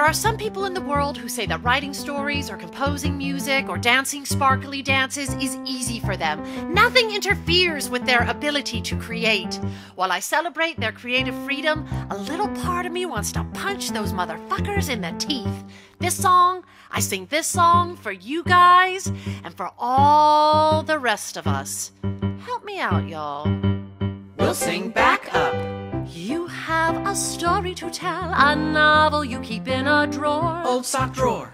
There are some people in the world who say that writing stories or composing music or dancing sparkly dances is easy for them. Nothing interferes with their ability to create. While I celebrate their creative freedom, a little part of me wants to punch those motherfuckers in the teeth. I sing this song for you guys and for all the rest of us. Help me out, y'all. We'll sing back up. You have a story to tell, a novel you keep in a drawer. Old sock drawer.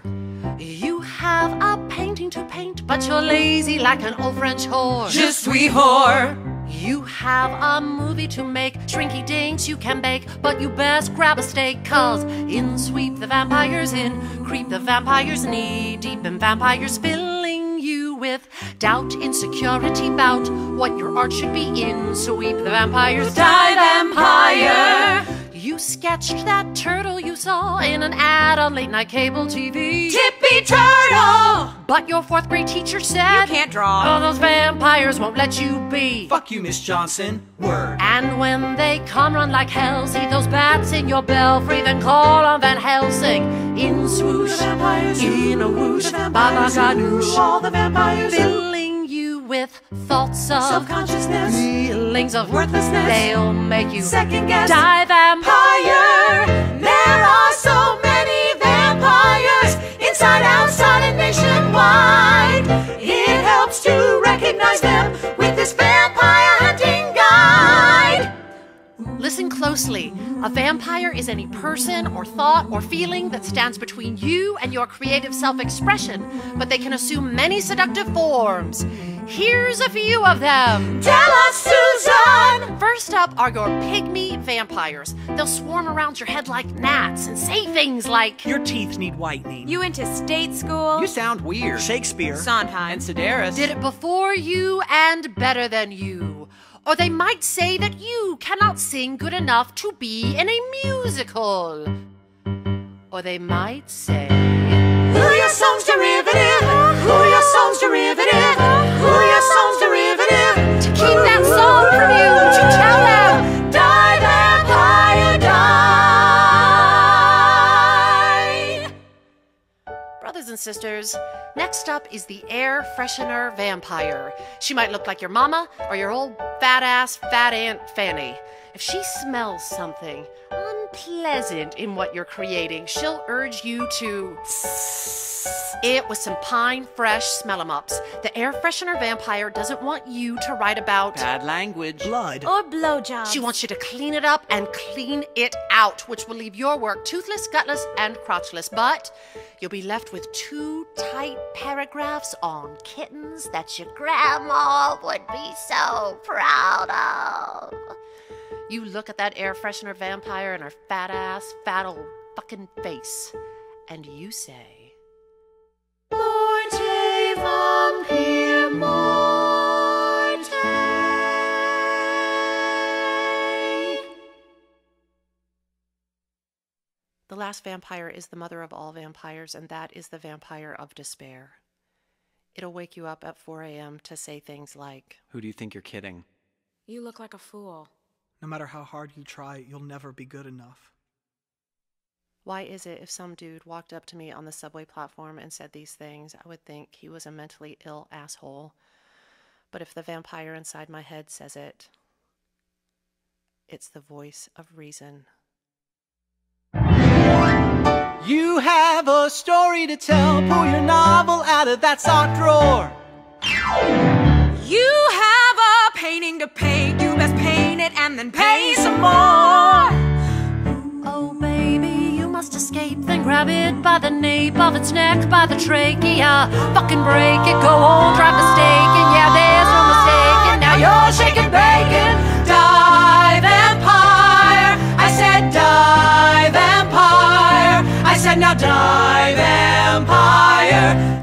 You have a painting to paint, but you're lazy like an old French whore. Je suis whore. You have a movie to make, shrinky dinks you can bake, but you best grab a steak, 'cause in sweep the vampires in, creep the vampires knee deep in vampires, filling you with doubt, insecurity about what your art should be in. Sweep the vampires, die vampire. You sketched that turtle you saw in an ad on late night cable TV. Tippy turtle. But your fourth grade teacher said, You can't draw. Oh, those vampires won't let you be. Fuck you, Miss Johnson. Word. And when they come run like hell, see those bats in your belfry, then call on Van Helsing. In swoosh, The vampires in a whoosh, baba ganoush, all the vampires filling you with thoughts of self-consciousness, feelings of worthlessness. They'll make you second guess. die vampire. There are so many vampires, inside, outside, and nationwide. It helps to recognize them with this vampire hunting guide. Listen closely. A vampire is any person or thought or feeling that stands between you and your creative self-expression, but they can assume many seductive forms. Here's a few of them. Tell us, Susan! First up are your pygmy vampires. They'll swarm around your head like gnats and say things like, Your teeth need whitening. You went to state school? You sound weird. Shakespeare. Sondheim. And Sedaris. did it before you and better than you. Or they might say that you cannot sing good enough to be in a musical. Or they might say, Who your song's derivative? Who your song's derivative? Who your song's derivative? to keep that song from you, to tell them, Die, vampire, die! Brothers and sisters, next up is the air freshener vampire. She might look like your mama or your old fat Aunt Fanny. If she smells something unpleasant in what you're creating, she'll urge you to it with some pine fresh smell-em-ups. The air freshener vampire doesn't want you to write about Bad language. Blood. Or blowjobs? She wants you to clean it up and clean it out, which will leave your work toothless, gutless, and crotchless. But you'll be left with 2 tight paragraphs on kittens that your grandma would be so proud of. You look at that air freshener vampire and her fat old fucking face, and you say, Morte vampire morte. The last vampire is the mother of all vampires, and that is the vampire of despair. It'll wake you up at 4 a.m. to say things like, Who do you think you're kidding? You look like a fool. No matter how hard you try, you'll never be good enough. Why is it if some dude walked up to me on the subway platform and said these things, I would think he was a mentally ill asshole. But if the vampire inside my head says it, it's the voice of reason. You have a story to tell. Pull your novel out of that sock drawer. You have a painting to paint. You best paint it and then pay some more. Oh, baby, you must escape, then grab it by the nape of its neck, by the trachea. Fucking break it, go on, drive the stake, and yeah, there's no mistake, and now you're shaking bacon. Die, vampire! I said die, vampire! I said now die, vampire!